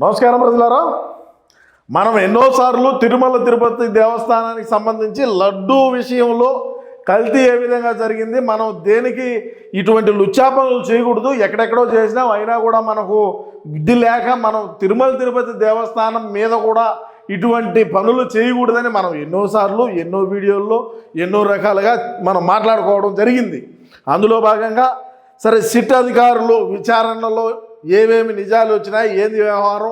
నమస్కారం ప్రజలారా. మనం ఎన్నోసార్లు తిరుమల తిరుపతి దేవస్థానానికి సంబంధించి లడ్డూ విషయంలో కల్తీ ఏ విధంగా జరిగింది, మనం దేనికి ఇటువంటి లుచ్చాపనులు చేయకూడదు, ఎక్కడెక్కడో చేసినాం అయినా కూడా మనకు బుద్ధి లేక మనం తిరుమల తిరుపతి దేవస్థానం మీద కూడా ఇటువంటి పనులు చేయకూడదని మనం ఎన్నోసార్లు ఎన్నో వీడియోల్లో ఎన్నో రకాలుగా మనం మాట్లాడుకోవడం జరిగింది. అందులో భాగంగా సరే సిట్ అధికారులు విచారణలో ఏమేమి నిజాలు వచ్చినాయి, ఏంది వ్యవహారం,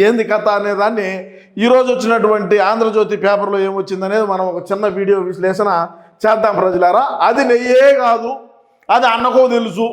ఏంది కథ అనేదాన్ని ఈరోజు వచ్చినటువంటి ఆంధ్రజ్యోతి పేపర్లో ఏమొచ్చిందనేది మనం ఒక చిన్న వీడియో విశ్లేషణ చేద్దాం ప్రజలారా. అది నెయ్యే కాదు, అది అన్నకో తెలుసు,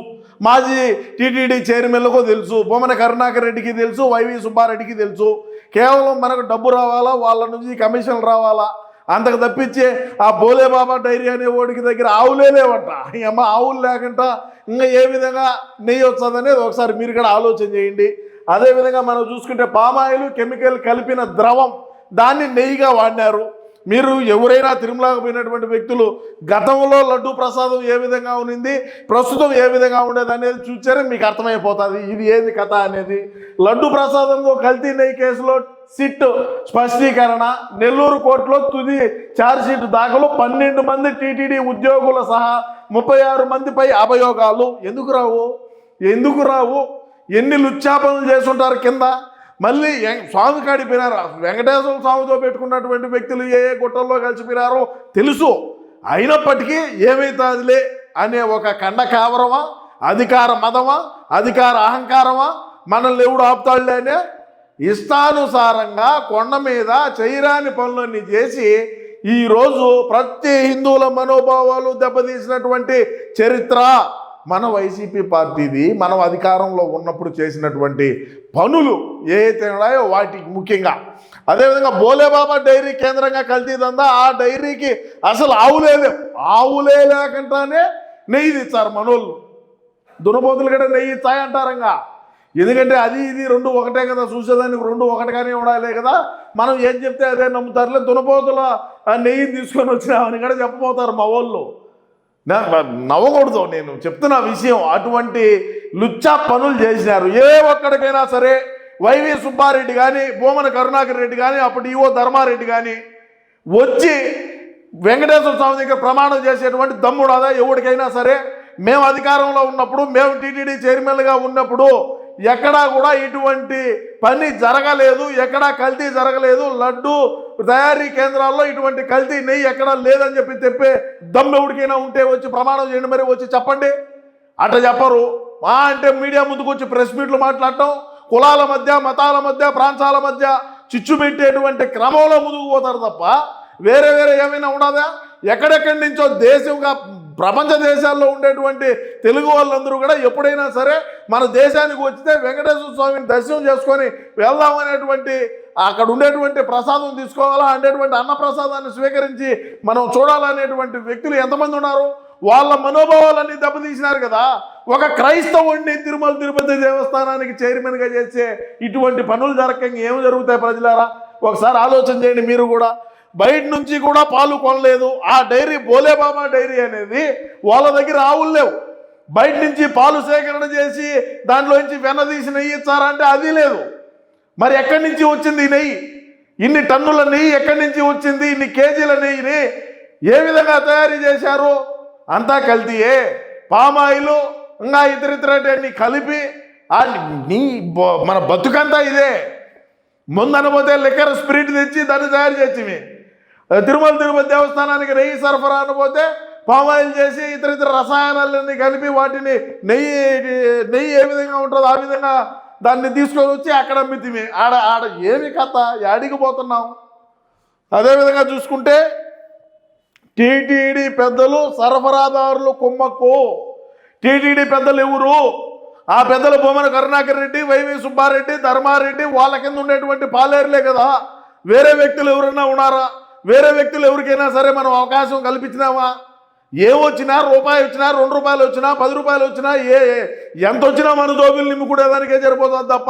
మాజీ టీటీడీ చైర్మన్లకో తెలుసు, బొమ్మన కరుణాకర్ రెడ్డికి తెలుసు, వైవి సుబ్బారెడ్డికి తెలుసు. కేవలం మనకు డబ్బు రావాలా, వాళ్ళ నుంచి కమిషన్లు రావాలా, అంతకు తప్పించే ఆ బోలేబాబా డైరీ అనే ఓడికి దగ్గర ఆవులే లేవంట. అమ్మ ఆవులు లేకుండా ఇంకా ఏ విధంగా నెయ్యి వస్తుందనేది ఒకసారి మీరు కూడా ఆలోచన చేయండి. అదేవిధంగా మనం చూసుకుంటే పామాయిల్ కెమికల్ కలిపిన ద్రవం దాన్ని నెయ్యిగా వాడినారు. మీరు ఎవరైనా తిరుమలకు పోయినటువంటి వ్యక్తులు గతంలో లడ్డూ ప్రసాదం ఏ విధంగా ఉన్నింది, ప్రస్తుతం ఏ విధంగా ఉండేది అనేది చూచారే మీకు అర్థమైపోతుంది ఇది ఏది కథ అనేది. లడ్డూ ప్రసాదంలో కల్తీ నెయ్యి కేసులో సిట్ స్పష్టీకరణ, నెల్లూరు కోర్టులో తుది ఛార్జ్షీట్ దాఖలు, 12 మంది టీటీడీ ఉద్యోగుల సహా 36 మందిపై అభియోగాలు. ఎందుకు రావు ఎన్ని లుచ్చాపనలు చేసుంటారు కింద. మళ్ళీ స్వామి కాడిపోయినారు, వెంకటేశ్వర స్వామితో పెట్టుకున్నటువంటి వ్యక్తులు ఏ గుట్టల్లో కలిసిపోయినారో తెలుసు. అయినప్పటికీ ఏమైతుందిలే అనే ఒక కండ కావరమా, అధికార మదమా, అధికార అహంకారమా, మనల్ని ఎవడు ఆపుతాడులే అనే ఇష్టానుసారంగా కొండ మీద చేయరాని పనులన్నీ చేసి ఈరోజు ప్రతి హిందువుల మనోభావాలు దెబ్బతీసినటువంటి చరిత్ర మన వైసీపీ పార్టీది. మనం అధికారంలో ఉన్నప్పుడు చేసినటువంటి పనులు ఏవైతే ఉన్నాయో వాటికి ముఖ్యంగా. అదేవిధంగా బోలేబాబా డైరీ కేంద్రంగా కల్తీదందా, ఆ డైరీకి అసలు ఆవులే లేకుండానే నెయ్యి తెచ్చారు మనోళ్ళు. దునపోతులు కూడా నెయ్యి ఇచ్చాయంటారంగా. ఎందుకంటే అది ఇది రెండు ఒకటే కదా, చూసేదానికి రెండు ఒకటిగానే ఉండాలే కదా, మనం ఏం చెప్తే అదే నమ్ముతారులే. దునపోతుల నెయ్యి తీసుకొని వచ్చినామని కూడా చెప్పబోతారు మా వాళ్ళు. నవ్వకూడదు, నేను చెప్తున్న విషయం. అటువంటి లుచ్చా పనులు చేసినారు. ఏ ఒక్కడికైనా సరే వైవి సుబ్బారెడ్డి కానీ, బొమ్మన కరుణాకర్ రెడ్డి కానీ, అప్పుడు ఈవో ధర్మారెడ్డి కానీ వచ్చి వెంకటేశ్వర స్వామి దగ్గర ప్రమాణం చేసేటువంటి దమ్ముడాదా ఎవరికైనా సరే. మేము అధికారంలో ఉన్నప్పుడు, మేము టీటీడీ చైర్మన్గా ఉన్నప్పుడు ఎక్కడా కూడా ఇటువంటి పని జరగలేదు, ఎక్కడా కల్తీ జరగలేదు. లడ్డు తయారీ కేంద్రాల్లో ఇటువంటి కల్తీ నెయ్యి ఎక్కడా లేదని చెప్పే దమ్ము ఎవరికైనా ఉంటే వచ్చి ప్రమాణం చేయండి, మరి వచ్చి చెప్పండి. అట్లా చెప్పరు. అంటే మీడియా ముందుకు వచ్చి ప్రెస్ మీట్లు మాట్లాడటం, కులాల మధ్య, మతాల మధ్య, ప్రాంతాల మధ్య చిచ్చు పెట్టేటువంటి క్రమంలో ముందుకు పోతారు తప్ప వేరే ఏమైనా ఉండదా? ఎక్కడెక్కడి నుంచో దేశంగా ప్రపంచ దేశాల్లో ఉండేటువంటి తెలుగు వాళ్ళందరూ కూడా ఎప్పుడైనా సరే మన దేశానికి వచ్చితే వెంకటేశ్వర స్వామిని దర్శనం చేసుకొని వెళ్దామనేటువంటి, అక్కడ ఉండేటువంటి ప్రసాదం తీసుకోవాలా అనేటువంటి అన్న ప్రసాదాన్ని స్వీకరించి మనం చూడాలనేటువంటి వ్యక్తులు ఎంతమంది ఉన్నారు? వాళ్ళ మనోభావాలన్నీ దెబ్బతీసినారు కదా. ఒక క్రైస్తవుడిని తిరుమల తిరుపతి దేవస్థానానికి చైర్మన్గా చేసే ఇటువంటి పనులు జరగక ఏమి జరుగుతాయి ప్రజలారా? ఒకసారి ఆలోచన చేయండి మీరు కూడా. బయట నుంచి కూడా పాలు కొనలేదు. ఆ డైరీ బోలేబాబా డైరీ అనేది వాళ్ళ దగ్గర ఆవులు లేవు. బయట నుంచి పాలు సేకరణ చేసి దాంట్లో నుంచి వెన్న తీసి నెయ్యి ఇచ్చారంటే అది లేదు. మరి ఎక్కడి నుంచి వచ్చింది ఈ నెయ్యి? ఇన్ని టన్నుల నెయ్యి ఎక్కడి నుంచి వచ్చింది? ఇన్ని కేజీల నెయ్యిని ఏ విధంగా తయారు చేశారు? అంతా కల్తీయే. పామాయిలు ఇంకా ఇతరితరని కలిపి మన బతుకంతా ఇదే. ముందనపోతే లిక్కర్ స్పిరిట్ తెచ్చి దాన్ని తయారు చేసి తిరుమల తిరుపతి దేవస్థానానికి నెయ్యి సరఫరా అనపోతే పామాయిల్ చేసి ఇతర రసాయనాలన్నీ కలిపి వాటిని నెయ్యి ఏ విధంగా ఉంటుందో ఆ విధంగా దాన్ని తీసుకొని వచ్చి అక్కడ అమ్మితిమి. ఆడ ఏమి కథ, యాడికి పోతున్నాం? అదేవిధంగా చూసుకుంటే టీటీడీ పెద్దలు సరఫరాదారులు కుమ్మక్కు. టీటీడీ పెద్దలు ఎవరు? ఆ పెద్దలు బొమ్మన కరుణాకర్ రెడ్డి, వైవి సుబ్బారెడ్డి, ధర్మారెడ్డి వాళ్ళ కింద ఉండేటువంటి పాలేరులే కదా. వేరే వ్యక్తులు ఎవరైనా ఉన్నారా? వేరే వ్యక్తులు ఎవరికైనా సరే మనం అవకాశం కల్పించినామా? ఏమొచ్చినా, రూపాయి వచ్చినా, 2 రూపాయలు వచ్చినా, 10 రూపాయలు వచ్చినా, ఎంత వచ్చినా మన జోబులు నిమ్ముకునేదానికే సరిపోతుంది తప్ప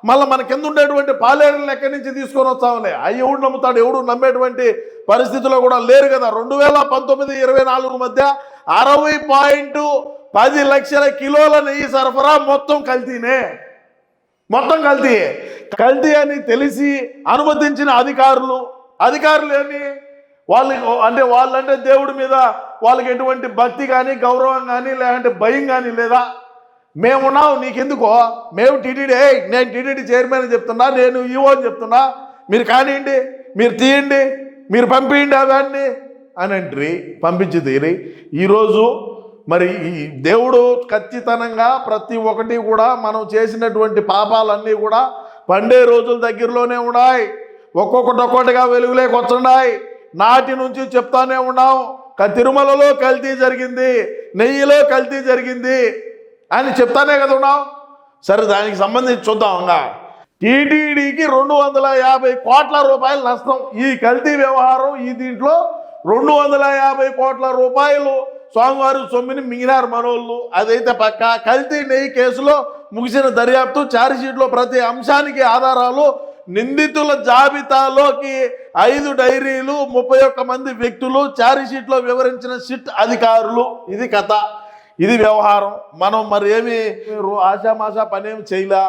మళ్ళీ మన కింద ఉండేటువంటి పాలేరులను ఎక్కడి నుంచి తీసుకొని వస్తాంలే. అవి ఎవడు నమ్ముతాడు? ఎవడు నమ్మేటువంటి పరిస్థితిలో కూడా లేరు కదా. 2019-24 మధ్య 60.10 లక్షల కిలోల నెయ్యి సరఫరా మొత్తం కల్తీనే. మొత్తం కల్తీ. కల్తీ అని తెలిసి అనుమతించిన అధికారులు ఏమి వాళ్ళంటే దేవుడి మీద వాళ్ళకి ఎటువంటి భక్తి కానీ గౌరవం కానీ లేదంటే భయం కానీ లేదా? మేమున్నావు నీకెందుకో, మేము టీటీడీ, నేను టీటీడీ చైర్మన్ అని చెప్తున్నా, నేను ఈఓ అని చెప్తున్నా, మీరు కానివ్వండి, మీరు తీయండి, మీరు పంపించండి అవన్నీ అని అంటే పంపించి తీరి ఈరోజు మరి ఈ దేవుడు ఖచ్చితంగా ప్రతి ఒక్కటి కూడా మనం చేసినటువంటి పాపాలన్నీ కూడా పండే రోజుల దగ్గరలోనే ఉన్నాయి. ఒక్కొక్కటిగా వెలుగులేకి వచ్చున్నాయి. నాటి నుంచి చెప్తానే ఉన్నాం, తిరుమలలో కల్తీ జరిగింది, నెయ్యిలో కల్తీ జరిగింది అని చెప్తానే కదా ఉన్నాం. సరే, దానికి సంబంధించి చూద్దాం. టీటీడీకి 250 కోట్ల రూపాయలు నష్టం ఈ కల్తీ వ్యవహారం. ఈ దీంట్లో 250 కోట్ల రూపాయలు స్వామివారి సొమ్మిని మింగినారు మనోళ్ళు. అదైతే పక్క. కల్తీ నెయ్యి కేసులో ముగిసిన దర్యాప్తు, ఛార్జ్షీట్లో ప్రతి అంశానికి ఆధారాలు, నిందితుల జాబితాలోకి 5 డైరీలు, 31 మంది వ్యక్తులు, ఛార్జ్షీట్లో వివరించిన సిట్ అధికారులు. ఇది కథ, ఇది వ్యవహారం. మనం మరి ఏమి ఆశామాషా పనేమి చేయలే.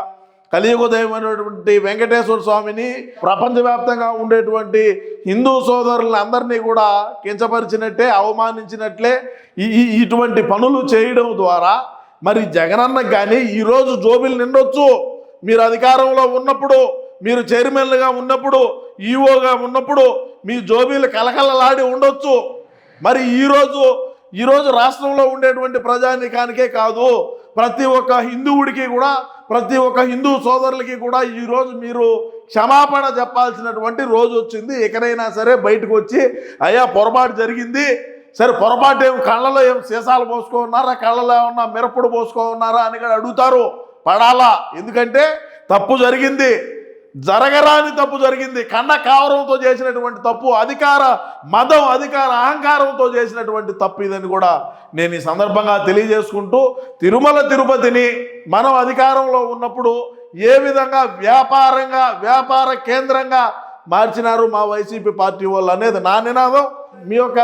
కలియుగదైనటువంటి వెంకటేశ్వర స్వామిని ప్రపంచవ్యాప్తంగా ఉండేటువంటి హిందూ సోదరులందరినీ కూడా కించపరిచినట్టే, అవమానించినట్లే ఇటువంటి పనులు చేయడం ద్వారా మరి జగనన్నకు కానీ ఈరోజు జోబిలు నిండొచ్చు. మీరు అధికారంలో ఉన్నప్పుడు, మీరు చైర్మన్లుగా ఉన్నప్పుడు, ఈఓగా ఉన్నప్పుడు మీ జోబీలు కలకలలాడి ఉండొచ్చు. మరి ఈరోజు రాష్ట్రంలో ఉండేటువంటి ప్రజానీకానికే కాదు, ప్రతి ఒక్క హిందువుడికి కూడా, ప్రతి ఒక్క హిందూ సోదరులకి కూడా ఈరోజు మీరు క్షమాపణ చెప్పాల్సినటువంటి రోజు వచ్చింది. ఎక్కడైనా సరే బయటకు వచ్చి అయ్యా పొరపాటు జరిగింది, సరే పొరపాటు కళ్ళలో సీసాలు పోసుకోన్నారా, కళ్ళలో ఏమన్నా మిరప్పుడు పోసుకోన్నారా అని కూడా అడుగుతారు. పడాలా? ఎందుకంటే తప్పు జరిగింది, జరగరాని తప్పు జరిగింది. కండ కావరంతో చేసినటువంటి తప్పు, అధికార అహంకారంతో చేసినటువంటి తప్పు ఇదని కూడా నేను ఈ సందర్భంగా తెలియజేసుకుంటూ, తిరుపతిని మనం అధికారంలో ఉన్నప్పుడు ఏ విధంగా వ్యాపార కేంద్రంగా మార్చినారు మా వైసీపీ పార్టీ వాళ్ళు అనేది నా నినాదం. మీ యొక్క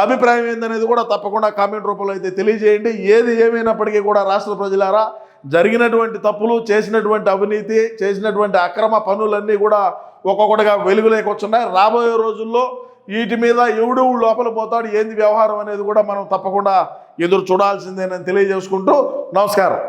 అభిప్రాయం ఏందనేది కూడా తప్పకుండా కామెంట్ రూపంలో అయితే తెలియజేయండి. ఏది ఏమైనప్పటికీ కూడా రాష్ట్ర ప్రజలారా, జరిగినటువంటి తప్పులు, చేసినటువంటి అవినీతి, చేసినటువంటి అక్రమ పనులన్నీ కూడా ఒక్కొక్కటిగా వెలుగులేకొచ్చున్నాయి. రాబోయే రోజుల్లో వీటి మీద ఎవడు లోపల పోతాడు, ఏంది వ్యవహారం అనేది కూడా మనం తప్పకుండా ఎదురు చూడాల్సిందేనని తెలియజేసుకుంటూ నమస్కారం.